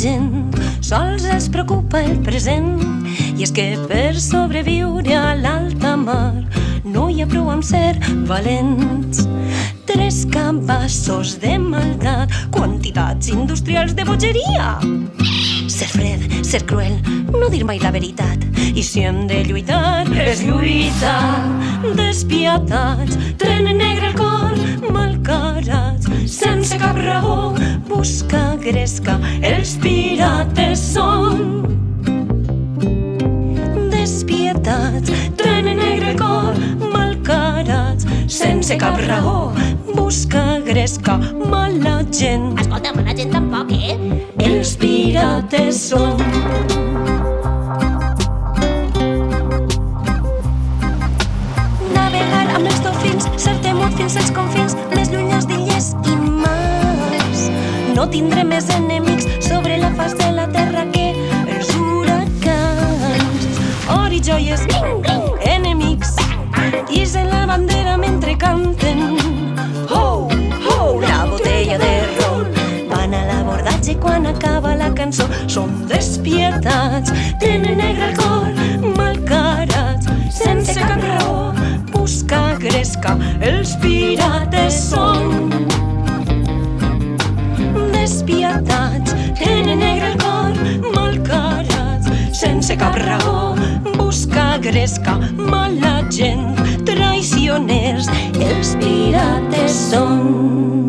gent, sols els preocupa el present. I és que per sobreviure a l'alta mar no hi ha prou amb ser valents. 3 cabassos de maldat, quantitats industrials de bogeria. Ser fred, ser cruel, no dir mai la veritat. I si hem de lluitar, és lluitar. Despietats, tren negre al cor, malcarats, sense cap raó, busca gresca, els pirates són. Despietats, tren negre al cor, malcarats, sense cap raó, busca gresca, mala gent. Escolta, mala gent tampoc, Els pirates són. Navegar amb els dofins, ser temut fins als confins més llunyans d'illes i mars. No tindré més enemics sobre la faç de la terra que els huracans. Or i joies, enemics, isen la bandera mentre canten. Ho, ho, la botella de ron. Van a l'abordatge quan acaba la cançó. Són despietats, tenen negre al cor, malcarats, sense cap raó, busca gresca, els pirates són. Despietats, tenen negre al cor, malcarats, sense cap raó, busca gresca, mala gent, traicioners, els pirates són.